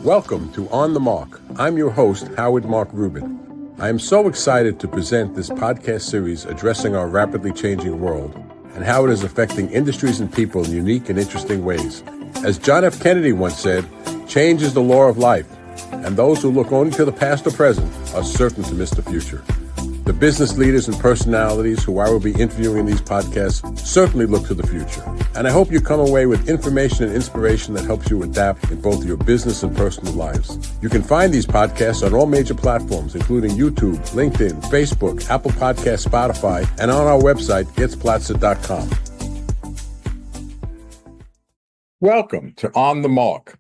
Welcome to On the Mark. I'm your host, Mark Rubin. I am so excited to present this podcast series addressing our rapidly changing world and how it is affecting industries and people in unique and interesting ways. As John F. Kennedy once said, change is the law of life, and those who look only to the past or present are certain to miss the future. The business leaders and personalities who I will be interviewing in these podcasts certainly look to the future. And I hope you come away with information and inspiration that helps you adapt in both your business and personal lives. You can find these podcasts on all major platforms, including YouTube, LinkedIn, Facebook, Apple Podcasts, Spotify, and on our website, getsplatzer.com. Welcome to On the Mark.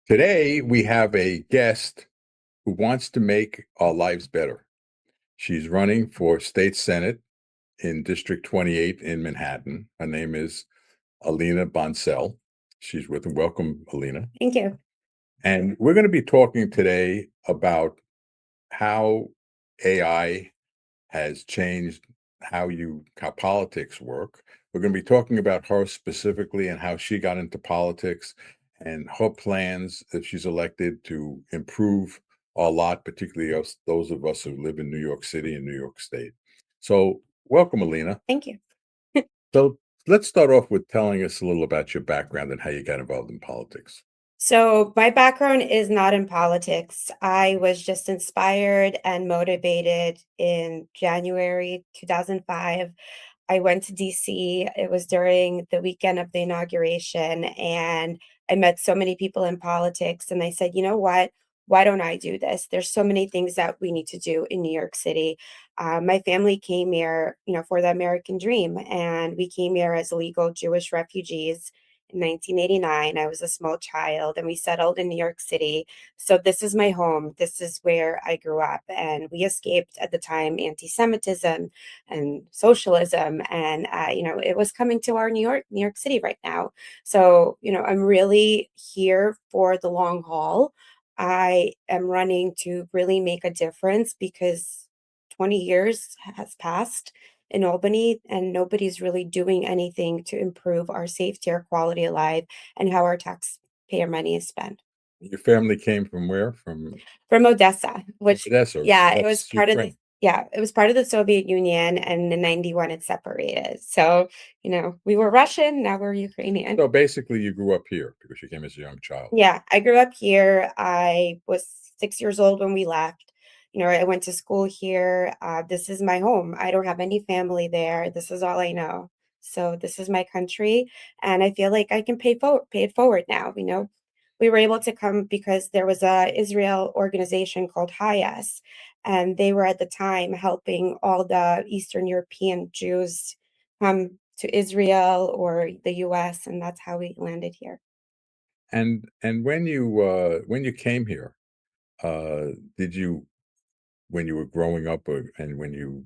Today, we have a guest who wants to make our lives better. She's running for state senate in District 28 in Manhattan. Her name is Alina Bonsell. She's with them. Welcome, Alina. Thank you. And we're going to be talking today about how AI has changed how politics work. We're going to be talking about her specifically and how she got into politics and her plans, if she's elected, to improve a lot, particularly those of us who live in New York City and New York State. So welcome, Alina. Thank you. So let's start off with telling us a little about your background and how you got involved in politics. So my background is not in politics. I was just inspired and motivated in January 2005. I went to DC. It was during the weekend of the inauguration, and I met so many people in politics. And I said, you know what? Why don't I do this? There's so many things that we need to do in New York City. My family came here, for the American dream, and we came here as illegal Jewish refugees in 1989. I was a small child, and we settled in New York City. So this is my home. This is where I grew up, and we escaped at the time anti-Semitism and socialism, and it was coming to our New York City right now. So I'm really here for the long haul. I am running to really make a difference because 20 years has passed in Albany and nobody's really doing anything to improve our safety, our quality of life, and how our taxpayer money is spent. Your family came from where? From Odessa, which Odessa. it was part Ukraine. it was part of the Soviet Union, and in 91 it separated. So, we were Russian, now we're Ukrainian. So basically you grew up here because you came as a young child. Yeah, I grew up here. I was 6 years old when we left. I went to school here. This is my home. I don't have any family there. This is all I know. So this is my country, and I feel like I can pay it forward now. We were able to come because there was a Israel organization called HIAS, and they were at the time helping all the Eastern European Jews come to Israel or the U.S., and that's how we landed here. And when you came here, did you, when you were growing up, and when you,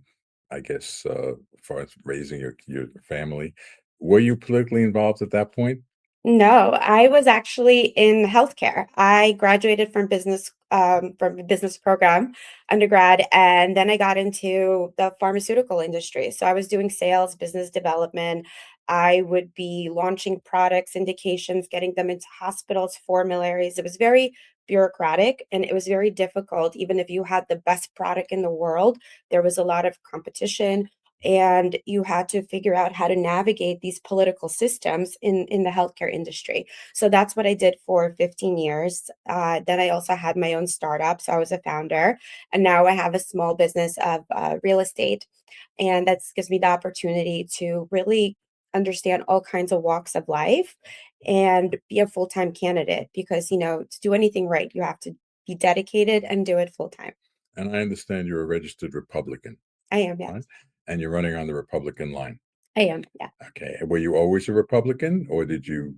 I guess, as far as raising your family, were you politically involved at that point? No, I was actually in healthcare. I graduated from a business program, undergrad, and then I got into the pharmaceutical industry. So I was doing sales, business development. I would be launching products, indications, getting them into hospitals, formularies. It was very bureaucratic and it was very difficult. Even if you had the best product in the world, there was a lot of competition, and you had to figure out how to navigate these political systems in the healthcare industry. So that's what I did for 15 years. Then I also had my own startup, so I was a founder, and now I have a small business of real estate, and that gives me the opportunity to really understand all kinds of walks of life and be a full-time candidate because, to do anything right, you have to be dedicated and do it full-time. And I understand you're a registered Republican. I am, yes. Right? And you're running on the Republican line. I am, yeah. Okay. Were you always a Republican, or did you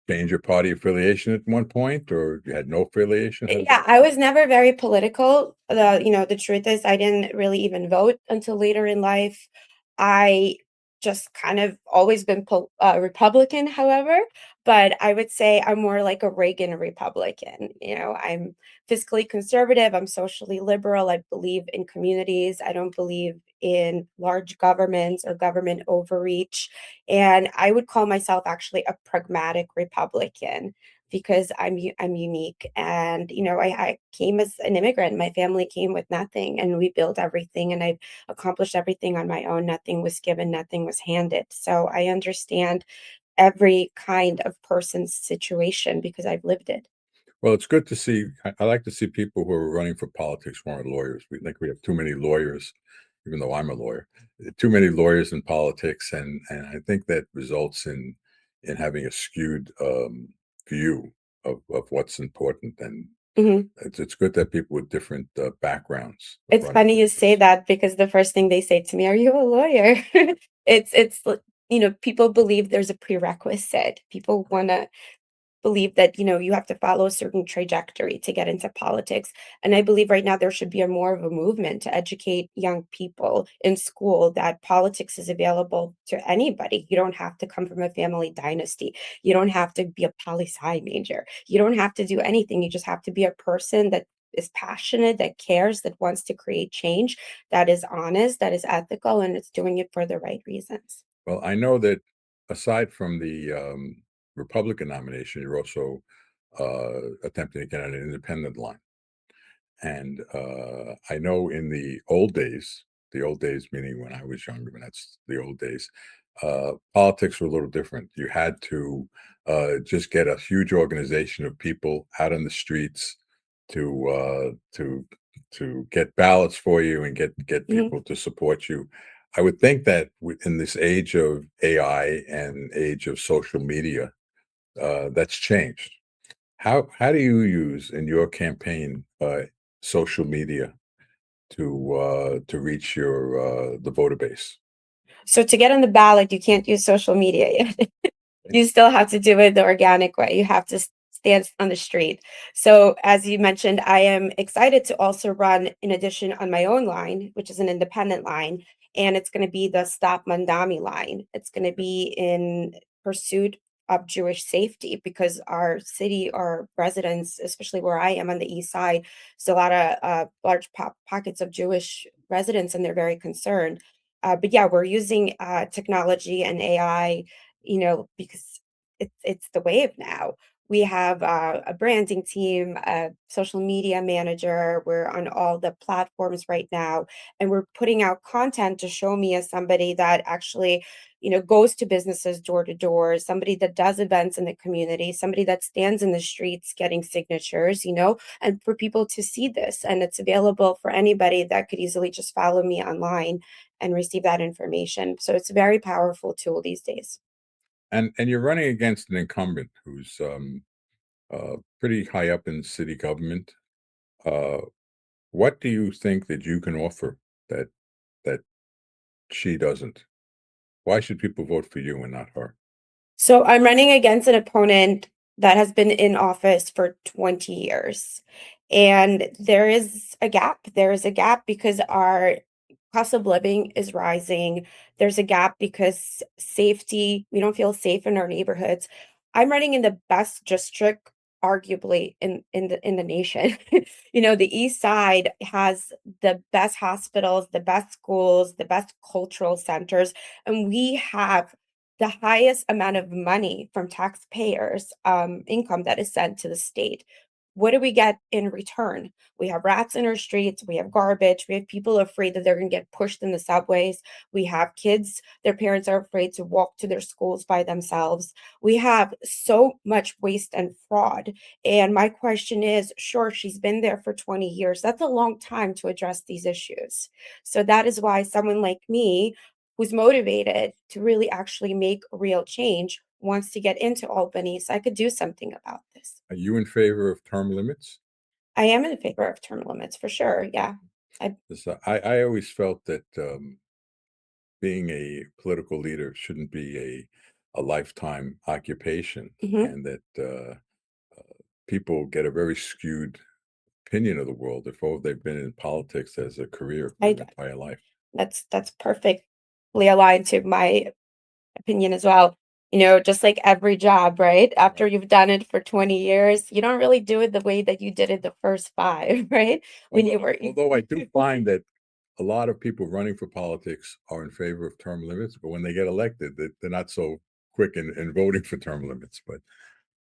change your party affiliation at one point, or you had no affiliation? Yeah, I was never very political. The truth is I didn't really even vote until later in life. I just kind of always been Republican, however, but I would say I'm more like a Reagan Republican. I'm fiscally conservative, I'm socially liberal, I believe in communities, I don't believe in large governments or government overreach, and I would call myself actually a pragmatic Republican. because I'm unique. And I came as an immigrant. My family came with nothing, and we built everything, and I've accomplished everything on my own. Nothing was given, nothing was handed. So I understand every kind of person's situation because I've lived it. Well, it's good to see. I like to see people who are running for politics who aren't lawyers. We think we have too many lawyers, even though I'm a lawyer. Too many lawyers in politics, and I think that results in having a skewed view of what's important. And Mhm. it's good that people with different backgrounds It's running funny for you say office. that because the first thing they say to me, "Are you a lawyer?" People believe there's a prerequisite. People wanna believe that, you have to follow a certain trajectory to get into politics. And I believe right now there should be a more of a movement to educate young people in school that politics is available to anybody. You don't have to come from a family dynasty. You don't have to be a poli-sci major. You don't have to do anything. You just have to be a person that is passionate, that cares, that wants to create change, that is honest, that is ethical, and it's doing it for the right reasons. Well, I know that aside from the Republican nomination, you're also attempting to get on an independent line. And I know in the old days meaning when I was younger, when that's the old days, politics were a little different. You had to just get a huge organization of people out on the streets to get ballots for you and get Mhm. people to support you. I would think that in this age of AI and age of social media, that's changed. How do you use in your campaign social media to reach your the voter base? So to get on the ballot, you can't use social media yet. Okay. You still have to do it the organic way. You have to stand on the street. So, as you mentioned, I am excited to also run in addition on my own line, which is an independent line, and it's going to be the Stop Mandami line. It's going to be in pursuit of Jewish safety because our city, our residents, especially where I am on the east side, there's a lot of large pockets of Jewish residents, and they're very concerned. But yeah, we're using technology and AI, because it's the wave now. We have a branding team, a social media manager. We're on all the platforms right now, and we're putting out content to show me as somebody that actually, goes to businesses door to door, somebody that does events in the community, somebody that stands in the streets getting signatures, and for people to see this. And it's available for anybody that could easily just follow me online and receive that information. So it's a very powerful tool these days. And you're running against an incumbent who's pretty high up in city government. Uh, what do you think that you can offer that that she doesn't? Why should people vote for you and not her? So I'm running against an opponent that has been in office for 20 years. And there is a gap. There is a gap because our cost of living is rising. There's a gap because safety, we don't feel safe in our neighborhoods. I'm running in the best district arguably in the nation. The east side has the best hospitals, the best schools, the best cultural centers, and we have the highest amount of money from taxpayers income that is sent to the state. What do we get in return? We have rats in our streets. We have garbage. We have people afraid that they're going to get pushed in the subways. We have kids, their parents are afraid to walk to their schools by themselves. We have so much waste and fraud. And my question is, sure, she's been there for 20 years. That's a long time to address these issues. So that is why someone like me, who's motivated to really actually make real change, wants to get into Albany so I could do something about this. Are you in favor of term limits? I am in favor of term limits for sure. Yeah. I 'Cause I always felt that being a political leader shouldn't be a lifetime occupation, mhm. and that people get a very skewed opinion of the world if they've been in politics as a career for I their entire life. That's perfectly aligned to my opinion as well. Just like every job, right? After Right. you've done it for 20 years, you don't really do it the way that you did it the first five, right? When you were Although I do find that a lot of people running for politics are in favor of term limits, but when they get elected, they're not so quick in voting for term limits. But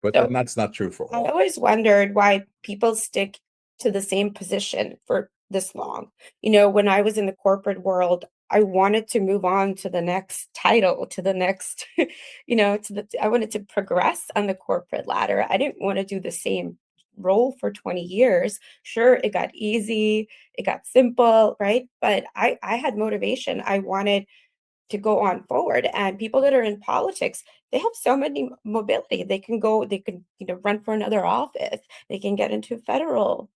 but then So that's not true for I all. always wondered why people stick to the same position for this long. When I was in the corporate world, I wanted to move on to the next title, to the next, I wanted to progress on the corporate ladder. I didn't want to do the same role for 20 years. Sure, it got easy, it got simple, right? But I had motivation. I wanted to go on forward. And people that are in politics, they have so many mobility. They can, run for another office. They can get into federal,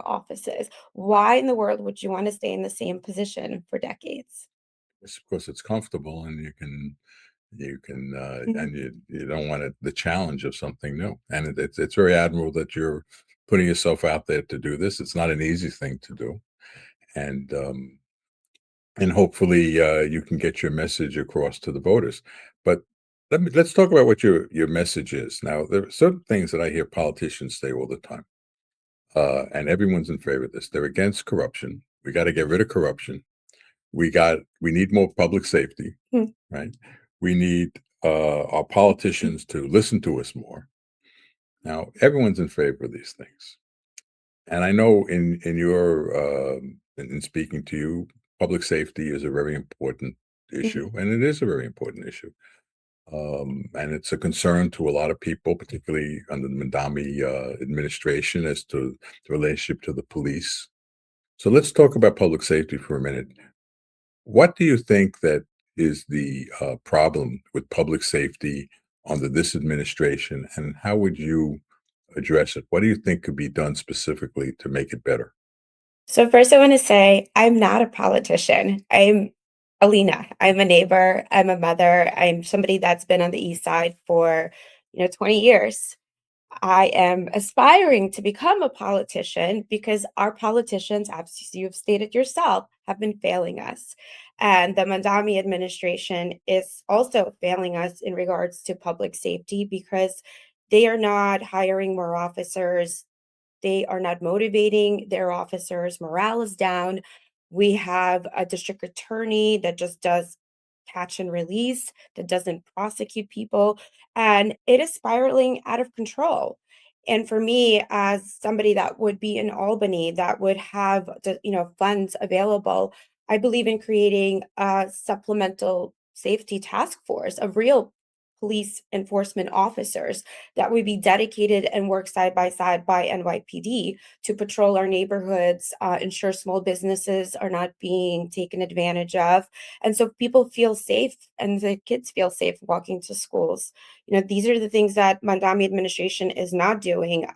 offices. Why in the world would you want to stay in the same position for decades? Yes, of course, it's comfortable, and Mhm. and you don't want the challenge of something new. And it's very admirable that you're putting yourself out there to do this. It's not an easy thing to do, and hopefully you can get your message across to the voters. But let's talk about what your message is. Now, there are certain things that I hear politicians say all the time, and everyone's in favor of this. They're against corruption. We got to get rid of corruption. We need more public safety, Hmm. right? We need our politicians to listen to us more. Now, everyone's in favor of these things, and I know in speaking to you, public safety is a very important issue, Mhm. and it is a very important issue. And it's a concern to a lot of people, particularly under the Mandami administration, as to the relationship to the police. So let's talk about public safety for a minute. What do you think that is the problem with public safety under this administration, and how would you address it? What do you think could be done specifically to make it better? So first, I want to say I'm not a politician. I'm Alina. I'm a neighbor. I'm a mother. I'm somebody that's been on the East Side for 20 years. I am aspiring to become a politician because our politicians, as you've stated yourself, have been failing us. And the Mandami administration is also failing us in regards to public safety because they are not hiring more officers. They are not motivating their officers. Morale is down. We have a district attorney that just does catch and release, that doesn't prosecute people, and it is spiraling out of control. And for me, as somebody that would be in Albany, that would have the, funds available, I believe in creating a supplemental safety task force of real police enforcement officers that would be dedicated and work side by side by NYPD to patrol our neighborhoods, ensure small businesses are not being taken advantage of. And so people feel safe and the kids feel safe walking to schools. These are the things that Mandami administration is not doing.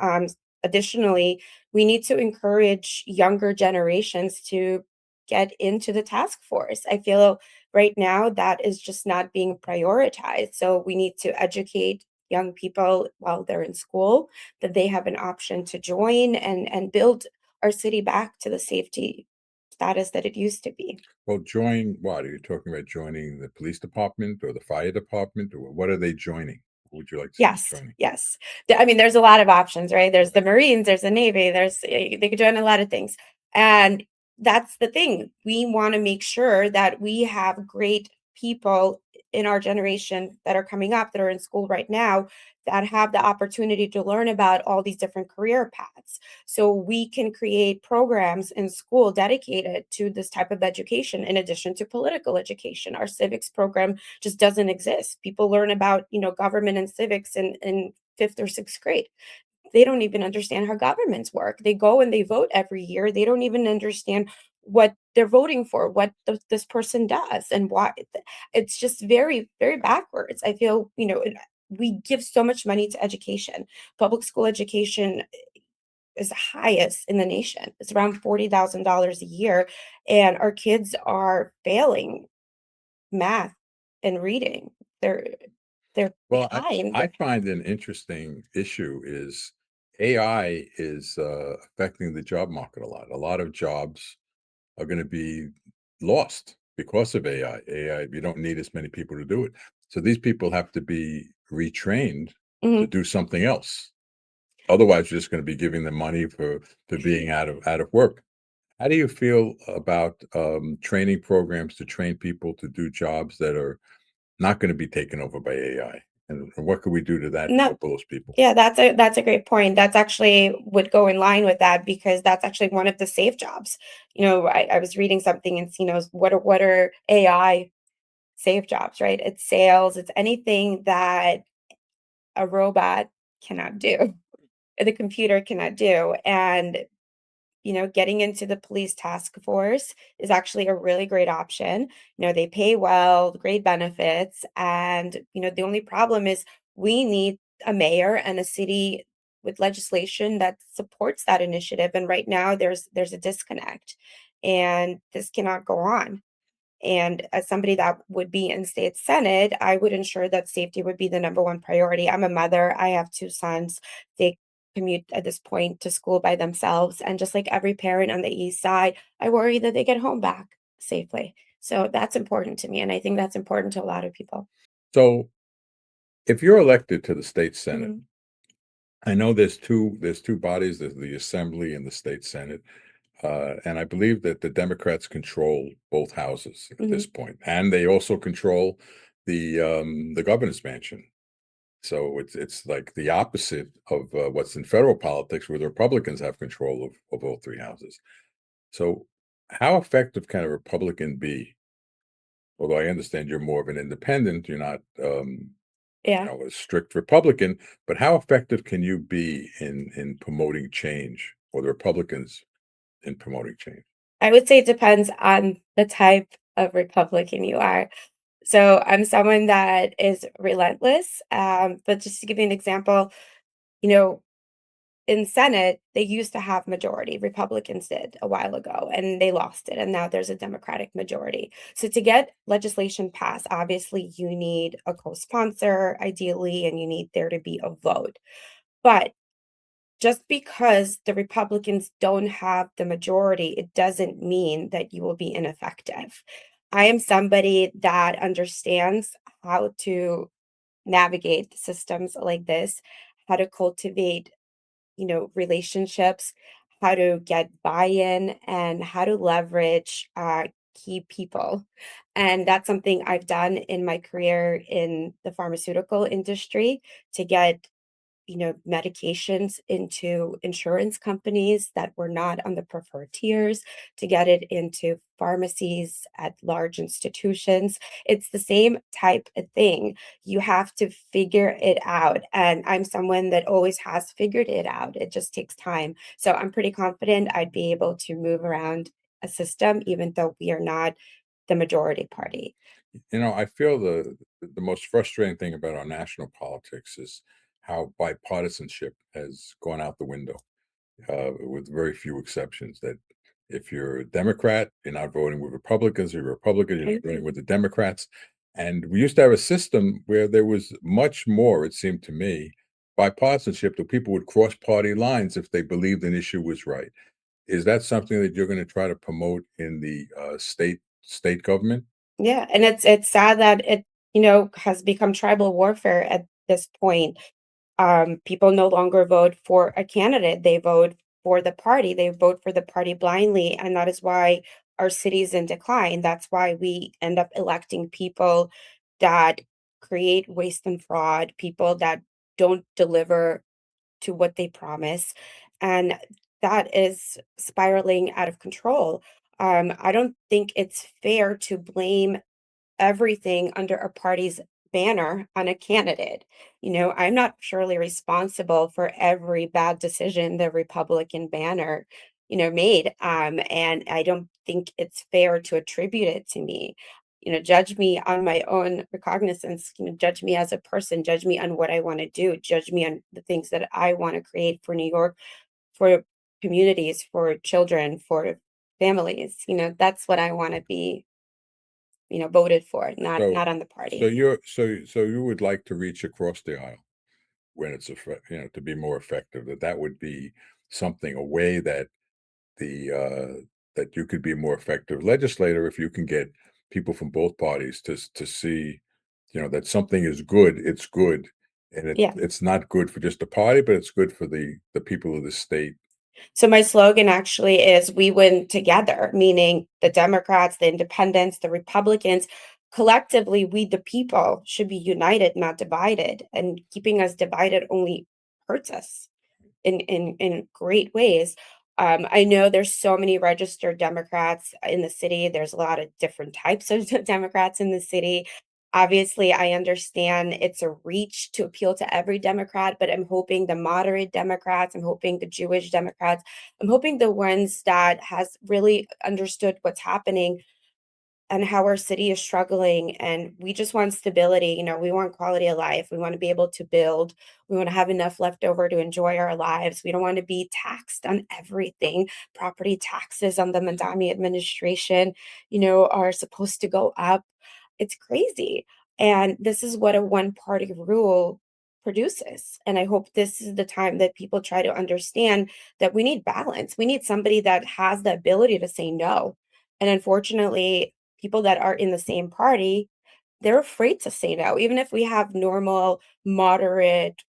Additionally, we need to encourage younger generations to get into the task force. I feel right now that is just not being prioritized. So we need to educate young people while they're in school that they have an option to join and build our city back to the safety status that it used to be. Well, join what? Are you talking about joining the police department or the fire department, or what are they joining? What would you like to see them Yes, joining? yes. I mean, there's a lot of options, right? There's the Marines, there's the Navy, they could join a lot of things. And that's the thing. We want to make sure that we have great people in our generation that are coming up, that are in school right now, that have the opportunity to learn about all these different career paths. So we can create programs in school dedicated to this type of education, in addition to political education. Our civics program just doesn't exist. People learn about, government and civics in fifth or sixth grade. They don't even understand how governments work. They go and they vote every year. They don't even understand what they're voting for, what this person does, and why. It's just very, very backwards. I feel, we give so much money to education. Public school education is the highest in the nation. It's around $40,000 a year, and our kids are failing math and reading. They're they're Well, behind. I find an interesting issue is AI is affecting the job market a lot. A lot of jobs are going to be lost because of AI. AI, you don't need as many people to do it. So these people have to be retrained to Mhm. do something else. Otherwise, you're just going to be giving them money for being out of work. How do you feel about training programs to train people to do jobs that are not going to be taken over by AI? And what could we do to that to No, help those people? yeah, that's a great point. That's actually would go in line with that because that's actually one of the safe jobs. I was reading something and what are AI safe jobs, right? It's sales, it's anything that a robot cannot do, the computer cannot do. And getting into the police task force is actually a really great option. They pay well, great benefits, and the only problem is we need a mayor and a city with legislation that supports that initiative. And right now there's a disconnect, and this cannot go on. And as somebody that would be in state senate, I would ensure that safety would be the number one priority. I'm a mother. I have two sons. They commute at this point to school by themselves. And just like every parent on the east side, I worry that they get home back safely. So that's important to me. And I think that's important to a lot of people. So if you're elected to the state senate, Mhm. I know there's two bodies, there's the assembly and the state senate. And I believe that the Democrats control both houses at Mhm. this point, and they also control the governor's mansion. So it's like the opposite of what's in federal politics, where the Republicans have control of all three houses. So how effective can a Republican be? Although I understand you're more of an independent, you're not Yeah. a strict Republican, but how effective can you be in promoting change, or the Republicans in promoting change? I would say it depends on the type of Republican you are. So I'm someone that is relentless. But just to give you an example, you know, in Senate, they used to have majority. Republicans did a while ago, and they lost it. And now there's a Democratic majority. So to get legislation passed, obviously you need a co-sponsor, ideally, and you need there to be a vote. But just because the Republicans don't have the majority, it doesn't mean that you will be ineffective. I am somebody that understands how to navigate systems like this, how to cultivate, relationships, how to get buy-in, and how to leverage key people. And that's something I've done in my career in the pharmaceutical industry to get medications into insurance companies that were not on the preferred tiers, to get it into pharmacies at large institutions. It's the same type of thing. You have to figure it out. And I'm someone that always has figured it out. It just takes time. So I'm pretty confident I'd be able to move around a system, even though we are not the majority party. I feel the most frustrating thing about our national politics is how bipartisanship has gone out the window, with very few exceptions. That if you're a Democrat, you're not voting with Republicans. If you're a Republican, you're not voting Mhm. with the Democrats. And we used to have a system where there was much more, it seemed to me, bipartisanship, that people would cross party lines if they believed an issue was right. Is that something that you're going to try to promote in the state government? Yeah, and it's sad that it, has become tribal warfare at this point. People no longer vote for a candidate. They vote for the party. They vote for the party blindly, and that is why our city's in decline. That's why we end up electing people that create waste and fraud, people that don't deliver to what they promise, and that is spiraling out of control. I don't think it's fair to blame everything under a party's banner on a candidate. I'm not surely responsible for every bad decision the Republican banner, made. And I don't think it's fair to attribute it to me. Judge me on my own recognizance, judge me as a person, judge me on what I want to do, judge me on the things that I want to create for New York, for communities, for children, for families. That's what I want to be voted for, not So not on the so party. you would like to reach across the aisle when to be more effective, that would be something, a way that that you could be a more effective legislator if you can get people from both parties to see, that something is good, it's good, and Yeah. it's not good for just the party, but it's good for the people of the state. So my slogan actually is "We win together," meaning the Democrats, the independents, the Republicans collectively, we, the people, should be united, not divided. And keeping us divided only hurts us in great ways. I know there's so many registered Democrats in the city. There's a lot of different types of Democrats in the city. Obviously, I understand it's a reach to appeal to every Democrat, but I'm hoping the moderate Democrats, I'm hoping the Jewish Democrats, I'm hoping the ones that has really understood what's happening and how our city is struggling, and we just want stability. We want quality of life. We want to be able to build. We want to have enough left over to enjoy our lives. We don't want to be taxed on everything. Property taxes on the Mandami administration, are supposed to go up. It's crazy. And this is what a one party rule produces. And I hope this is the time that people try to understand that we need balance. We need somebody that has the ability to say no. And unfortunately, people that are in the same party, they're afraid to say no. Even if we have normal, moderate,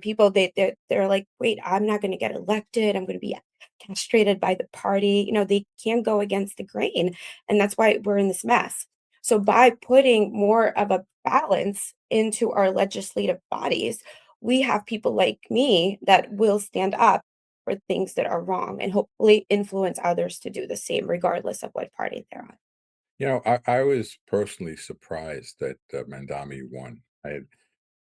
people, they're like, wait, I'm not going to get elected. I'm going to be castrated by the party. They can't go against the grain. And that's why we're in this mess. So by putting more of a balance into our legislative bodies, we have people like me that will stand up for things that are wrong and hopefully influence others to do the same, regardless of what party they're on. I was personally surprised that Mandami won.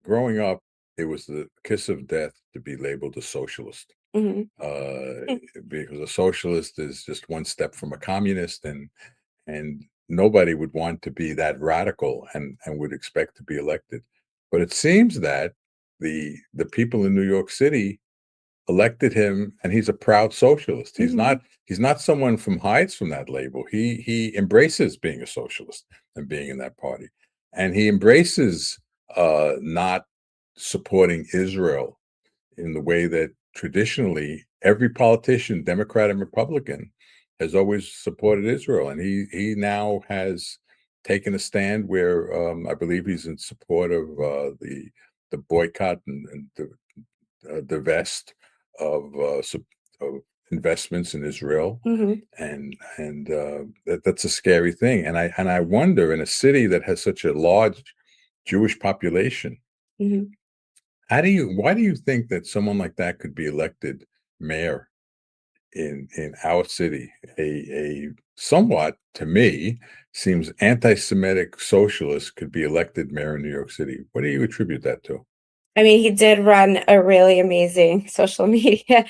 Growing up, it was the kiss of death to be labeled a socialist, Mhm. uh, Mm. because a socialist is just one step from a communist, and nobody would want to be that radical and would expect to be elected. But it seems that the people in New York City elected him, and he's a proud socialist. Mhm. He's not someone from hides from that label. He embraces being a socialist and being in that party, and he embraces not supporting Israel in the way that traditionally every politician, Democrat and Republican, has always supported Israel, and he now has taken a stand where I believe he's in support of the boycott and divest of investments in Israel, Mhm. and that's a scary thing. And I wonder, in a city that has such a large Jewish population, Mhm. why do you think that someone like that could be elected mayor in our city? A somewhat, to me, seems anti-Semitic socialist could be elected mayor in New York City. What do you attribute that to? I mean, he did run a really amazing social media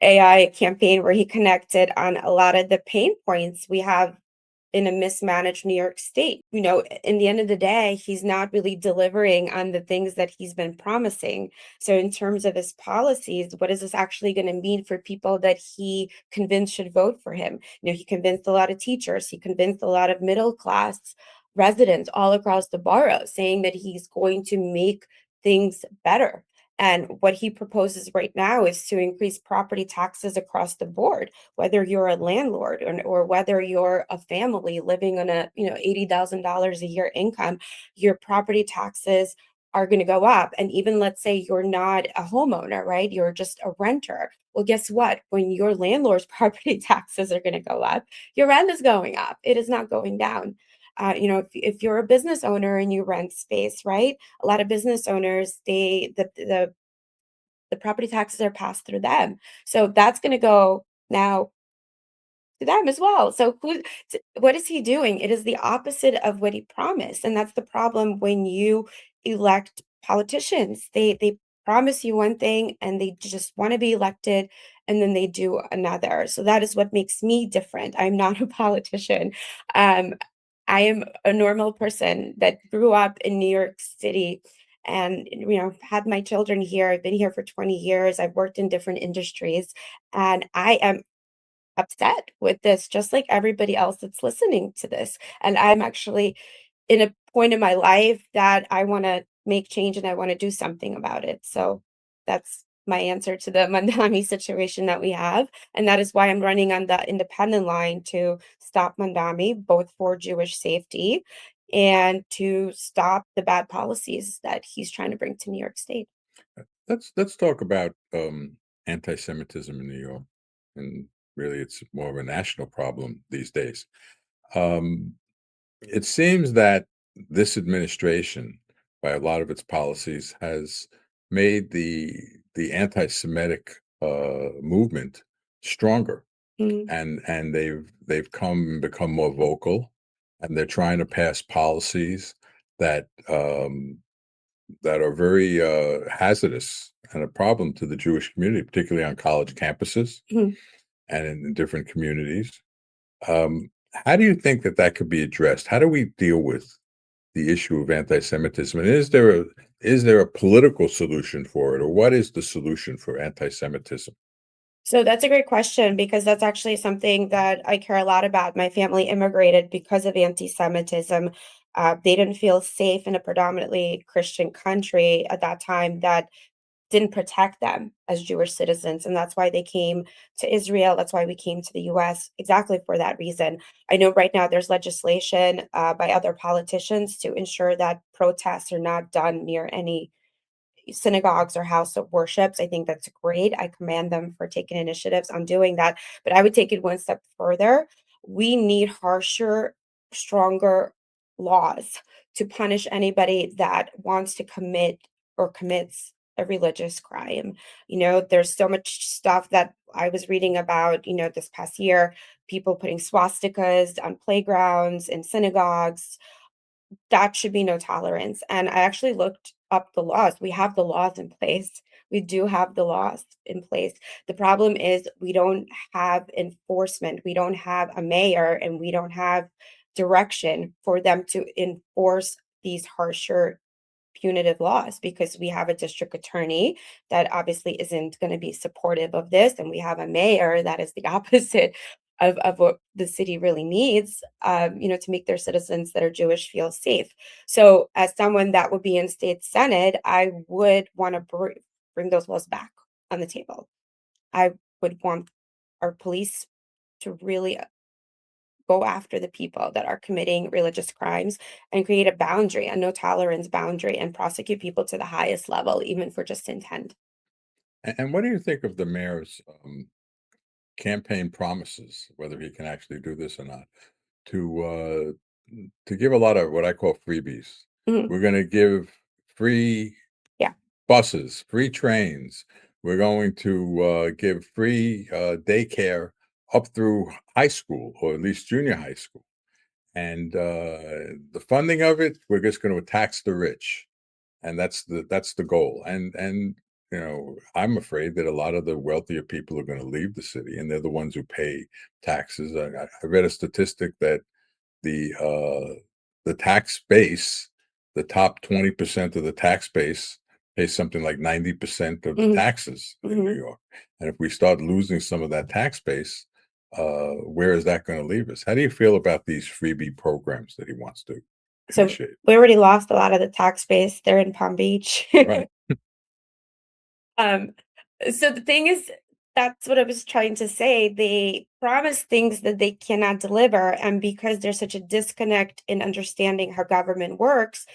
AI campaign where he connected on a lot of the pain points we have in a mismanaged New York State. In the end of the day, he's not really delivering on the things that he's been promising. So, in terms of his policies, what is this actually going to mean for people that he convinced should vote for him? He convinced a lot of teachers, he convinced a lot of middle class residents all across the borough, saying that he's going to make things better. And what he proposes right now is to increase property taxes across the board, whether you're a landlord or whether you're a family living on a $80,000 a year income. Your property taxes are going to go up. And even, let's say you're not a homeowner, right? You're just a renter. Well, guess what? When your landlord's property taxes are going to go up, your rent is going up. It is not going down. If you're a business owner and you rent space, right? A lot of business owners, the property taxes are passed through them. So that's going to go now to them as well. So what is he doing? It is the opposite of what he promised. And that's the problem when you elect politicians. They promise you one thing and they just want to be elected, and then they do another. So that is what makes me different. I'm not a politician. Um, I am a normal person that grew up in New York City and had my children here. I've been here for 20 years. I've worked in different industries, and I am upset with this, just like everybody else that's listening to this. And I'm actually in a point in my life that I want to make change and I want to do something about it. So that's my answer to the Mandami situation that we have. And that is why I'm running on the independent line to stop Mandami, both for Jewish safety and to stop the bad policies that he's trying to bring to New York State. Let's talk about anti-Semitism in New York, and really, it's more of a national problem these days. It seems that this administration, by a lot of its policies, has made the anti-Semitic movement stronger, Mm, and they've become more vocal, and they're trying to pass policies that that are very hazardous and a problem to the Jewish community, particularly on college campuses mhm. and in different communities. How do you think that that could be addressed? How do we deal with the issue of anti-Semitism? And is there a political solution for it, or what is the solution for anti-Semitism? So that's a great question because that's actually something that I care a lot about. My family immigrated because of anti-Semitism. They didn't feel safe in a predominantly Christian country at that time that didn't protect them as Jewish citizens. And that's why they came to Israel. That's why we came to the US, exactly for that reason. I know right now there's legislation by other politicians to ensure that protests are not done near any synagogues or house of worships. I think that's great. I commend them for taking initiatives on doing that. But I would take it one step further. We need harsher, stronger laws to punish anybody that wants to commit or commits a religious crime. There's so much stuff that I was reading about, this past year, people putting swastikas on playgrounds in synagogues. That should be no tolerance. And I actually looked up the laws. We have the laws in place. We do have the laws in place. The problem is we don't have enforcement. We don't have a mayor and we don't have direction for them to enforce these harsher punitive laws because we have a district attorney that obviously isn't going to be supportive of this, and we have a mayor that is the opposite of what the city really needs, to make their citizens that are Jewish feel safe. So, as someone that would be in state senate, I would want to bring those laws back on the table. I would want our police to really go after the people that are committing religious crimes and create a boundary, a no tolerance boundary, and prosecute people to the highest level, even for just intent. And what do you think of the mayor's campaign promises, whether he can actually do this or not, to give a lot of what I call freebies? Mhm. We're going to give free Yeah. buses, free trains. We're going to give free daycare up through high school, or at least junior high school. And the funding of it, we're just going to tax the rich, and that's the goal. And I'm afraid that a lot of the wealthier people are going to leave the city, and they're the ones who pay taxes. I read a statistic that the uh, the tax base, the top 20% of the tax base, pays something like 90% of the Mhm. taxes in New Mhm. York. And if we start losing some of that tax base, where is that going to leave us? How do you feel about these freebie programs that he wants to So initiate? we already lost a lot of the tax base there in Palm Beach. Right. Um, so the thing is, that's what I was trying to say. They promise things that they cannot deliver. And because there's such a disconnect in understanding how government works,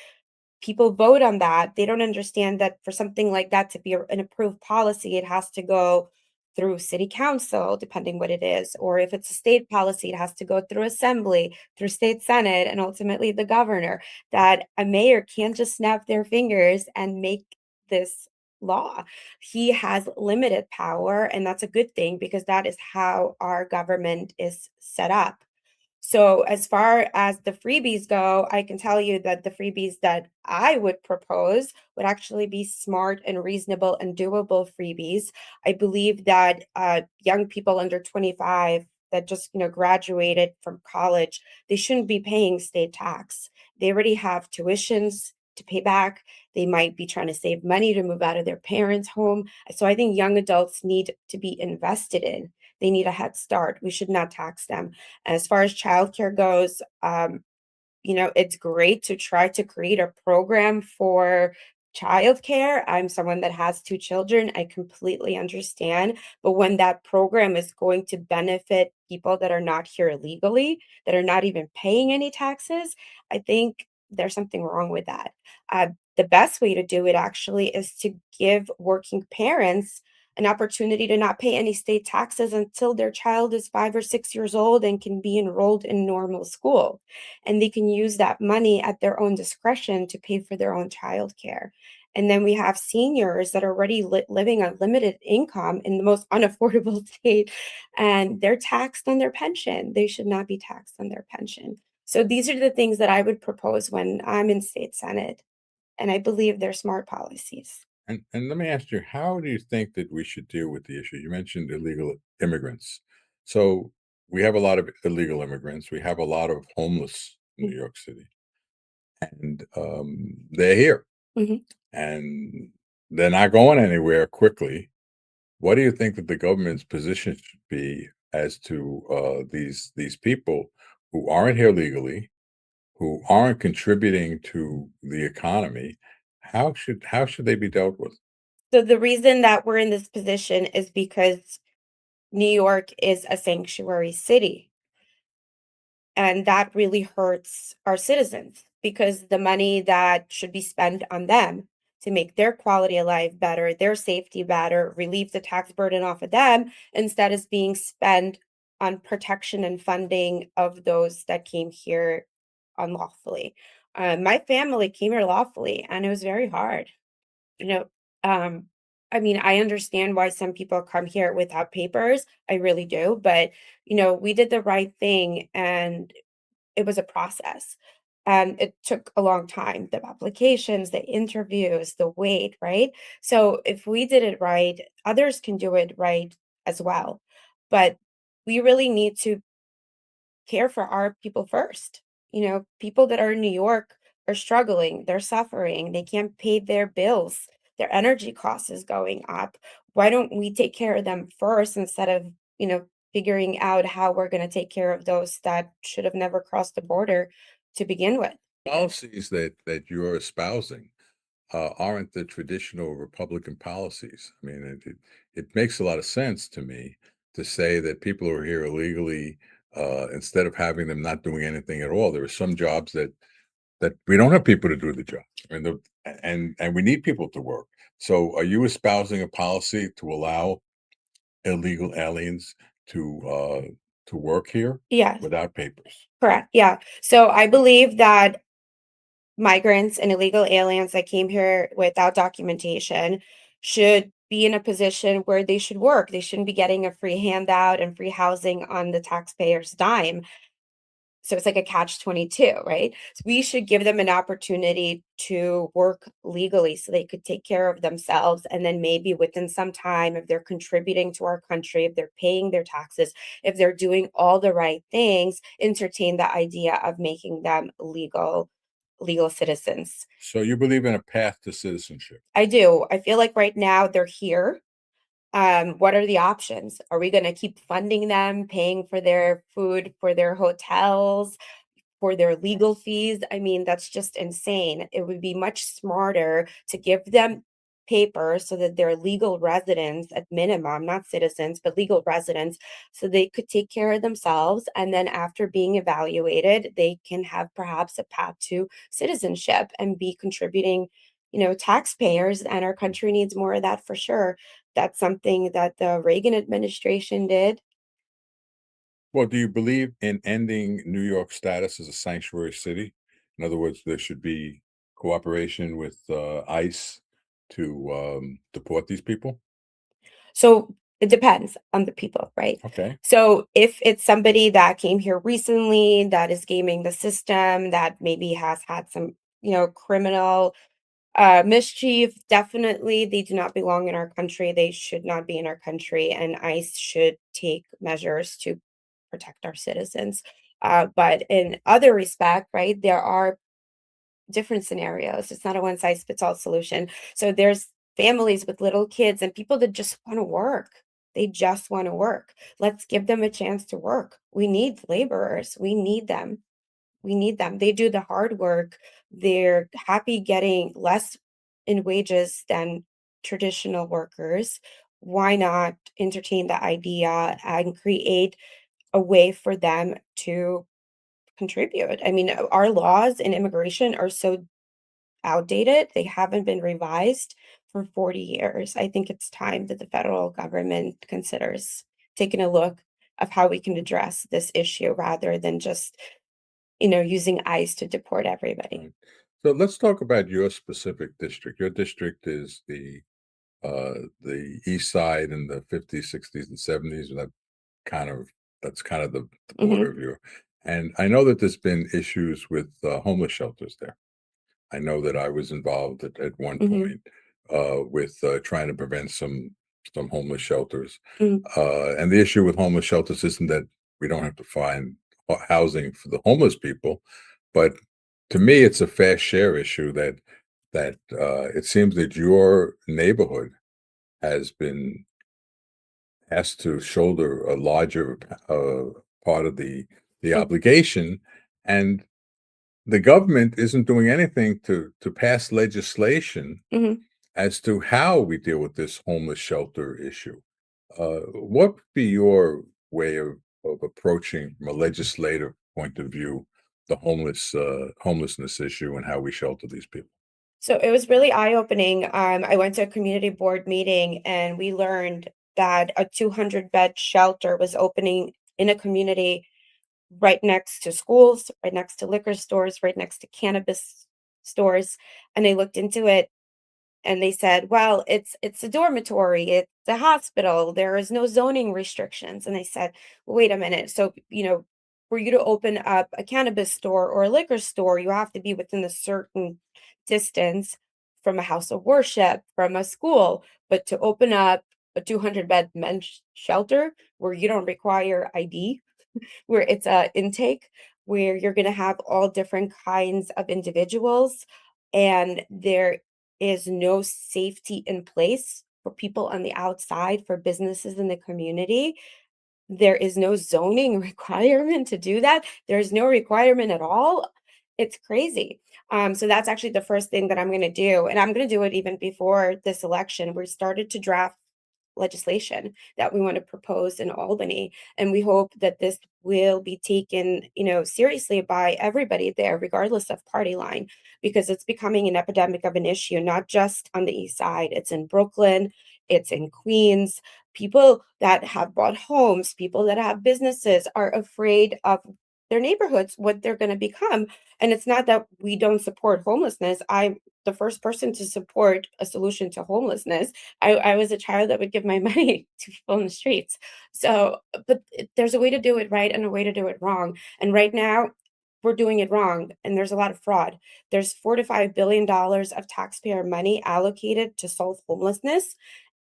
people vote on that. They don't understand that for something like that to be an approved policy, it has to go through city council, depending what it is. Or if it's a state policy, it has to go through assembly, through state senate, and ultimately the governor. That a mayor can't just snap their fingers and make this law. He has limited power, and that's a good thing because that is how our government is set up. So, as far as the freebies go, I can tell you that the freebies that I would propose would actually be smart and reasonable and doable freebies. I believe that young people under 25 that just graduated from college, they shouldn't be paying state tax. They already have tuitions to pay back. They might be trying to save money to move out of their parents' home. So I think young adults need to be invested in. They need a head start. We should not tax them. As far as childcare goes, it's great to try to create a program for childcare. I'm someone that has two children. I completely understand. But when that program is going to benefit people that are not here illegally, that are not even paying any taxes, I think there's something wrong with that. The best way to do it actually is to give working parents an opportunity to not pay any state taxes until their child is 5 or 6 years old and can be enrolled in normal school. And they can use that money at their own discretion to pay for their own childcare. And then we have seniors that are already living on limited income in the most unaffordable state, and they're taxed on their pension. They should not be taxed on their pension. So these are the things that I would propose when I'm in state senate, and I believe they're smart policies. And let me ask you, how do you think that we should deal with the issue? You mentioned illegal immigrants. So we have a lot of illegal immigrants. We have a lot of homeless in New York City, and they're here, Mhm. and they're not going anywhere quickly. What do you think that the government's position should be as to these people who aren't here legally, who aren't contributing to the economy? How should they be dealt with? So the reason that we're in this position is because New York is a sanctuary city. And that really hurts our citizens because the money that should be spent on them to make their quality of life better, their safety better, relieve the tax burden off of them, instead is being spent on protection and funding of those that came here unlawfully. My family came here lawfully, and it was very hard. You know, um, I mean, I understand why some people come here without papers. I really do. But, we did the right thing, and it was a process, and it took a long time, the applications, the interviews, the wait, right? So if we did it right, others can do it right as well. But we really need to care for our people first. People that are in New York are struggling, they're suffering, they can't pay their bills, their energy cost is going up. Why don't we take care of them first instead of, figuring out how we're going to take care of those that should have never crossed the border to begin with? Policies that you're espousing aren't the traditional Republican policies. I mean, it makes a lot of sense to me to say that people who are here illegally, instead of having them not doing anything at all, there are some jobs that we don't have people to do the job, and we need people to work. So, are you espousing a policy to allow illegal aliens to work here Yes, without papers? correct. Yeah. So I believe that migrants and illegal aliens that came here without documentation should be in a position where they should work. They shouldn't be getting a free handout and free housing on the taxpayer's dime. So it's like a catch 22, right? So we should give them an opportunity to work legally so they could take care of themselves. And then maybe within some time, if they're contributing to our country, if they're paying their taxes, if they're doing all the right things, entertain the idea of making them legal citizens. So, you believe in a path to citizenship? I do. I feel like right now they're here. What are the options? Are we going to keep funding them, paying for their food, for their hotels, for their legal fees? I mean, that's just insane. It would be much smarter to give them papers so that they're legal residents at minimum, not citizens, but legal residents, so they could take care of themselves. And then after being evaluated, they can have perhaps a path to citizenship and be contributing, taxpayers. And our country needs more of that for sure. That's something that the Reagan administration did. Well, do you believe in ending New York's status as a sanctuary city? In other words, there should be cooperation with ICE to deport these people? So it depends on the people, right? Okay. So if it's somebody that came here recently, that is gaming the system, that maybe has had some, criminal mischief, definitely they do not belong in our country. They should not be in our country, and ICE should take measures to protect our citizens. But in other respect, right, there are different scenarios. It's not a one size fits all solution. So there's families with little kids and people that just want to work. They just want to work. Let's give them a chance to work. We need laborers. We need them. We need them. They do the hard work. They're happy getting less in wages than traditional workers. Why not entertain the idea and create a way for them to contribute? I mean, our laws in immigration are so outdated. They haven't been revised. for 40 years. I think it's time that the federal government considers taking a look of how we can address this issue rather than just, using ICE to deport everybody. Right. So let's talk about your specific district. Your district is the east side in the 50s, 60s, and 70s. Kind of that's kind of the border Mhm, of your. And I know that there's been issues with homeless shelters there. I know that I was involved at one mhm, point with trying to prevent some homeless shelters. mhm. And the issue with homeless shelters isn't that we don't have to find housing for the homeless people, but to me, it's a fair share issue that it seems that your neighborhood has been asked to shoulder a larger part of the Mm, obligation, and the government isn't doing anything to pass legislation mhm. as to how we deal with this homeless shelter issue. What would be your way of approaching from a legislative point of view the homelessness issue and how we shelter these people? So it was really eye-opening. I went to a community board meeting and we learned that a 200-bed shelter was opening in a community right next to schools, right next to liquor stores, right next to cannabis stores. And I looked into it and they said, "Well, it's a dormitory, it's a hospital, there is no zoning restrictions." And I said, well, "Wait a minute. So, for you to open up a cannabis store or a liquor store, you have to be within a certain distance from a house of worship, from a school, but to open up a 200-bed men's shelter where you don't require ID, where it's a intake, where you're gonna have all different kinds of individuals, and there is no safety in place for people on the outside, for businesses in the community. There is no zoning requirement to do that. There's no requirement at all. It's crazy. So that's actually the first thing that I'm gonna do, and I'm gonna do it even before this election. We started to draft legislation that we want to propose in Albany. And we hope that this will be taken, seriously by everybody there, regardless of party line, because it's becoming an epidemic of an issue, not just on the east side. It's in Brooklyn, it's in Queens. People that have bought homes, people that have businesses are afraid of their neighborhoods, what they're going to become. And it's not that we don't support homelessness. I'm the first person to support a solution to homelessness. I was a child that would give my money to people in the streets. So, but there's a way to do it right and a way to do it wrong. And right now, we're doing it wrong, and there's a lot of fraud. There's $4 to $5 billion of taxpayer money allocated to solve homelessness,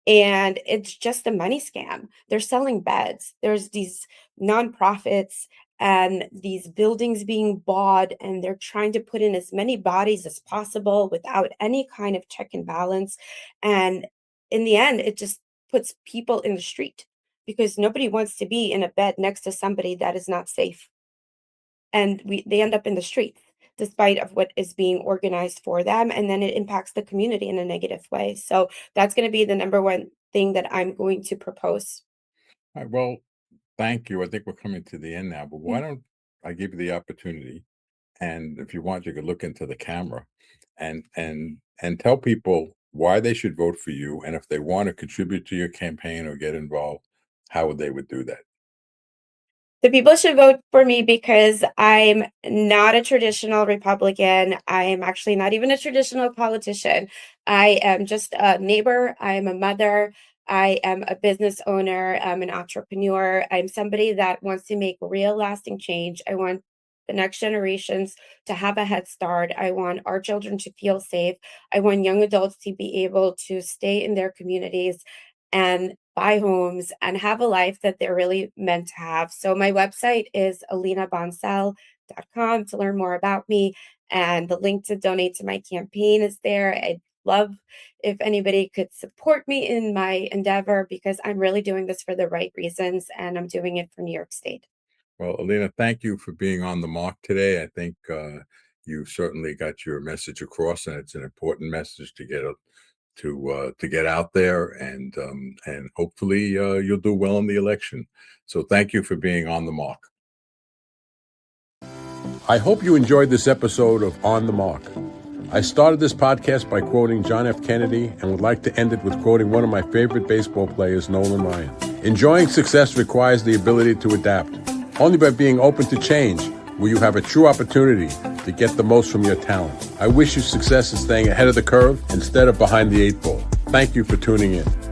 and it's just a money scam. They're selling beds. There's these nonprofits and these buildings being bought, and they're trying to put in as many bodies as possible without any kind of check and balance. And in the end, it just puts people in the street because nobody wants to be in a bed next to somebody that is not safe. And they end up in the streets despite of what is being organized for them, and then it impacts the community in a negative way. So that's going to be the number one thing that I'm going to propose. All right, well, thank you. I think we're coming to the end now, but why Mm. don't I give you the opportunity? And if you want, you could look into the camera and tell people why they should vote for you, and if they want to contribute to your campaign or get involved, how they would do that. The people should vote for me because I'm not a traditional Republican. I am actually not even a traditional politician. I am just a neighbor. I am a mother. I am a business owner. I'm an entrepreneur. I'm somebody that wants to make real lasting change. I want the next generations to have a head start. I want our children to feel safe. I want young adults to be able to stay in their communities and buy homes and have a life that they're really meant to have. So my website is alinabonsell.com to learn more about me. And the link to donate to my campaign is there. I'd love if anybody could support me in my endeavor because I'm really doing this for the right reasons and I'm doing it for New York State. Well, Alina, thank you for being on the mark today. I think you certainly got your message across, and it's an important message to to get out there, and hopefully you'll do well in the election. So, thank you for being on the mark. I hope you enjoyed this episode of On the Mark. I started this podcast by quoting John F. Kennedy and would like to end it with quoting one of my favorite baseball players, Nolan Ryan. Enjoying success requires the ability to adapt. Only by being open to change will you have a true opportunity to get the most from your talent. I wish you success in staying ahead of the curve instead of behind the 8 ball. Thank you for tuning in.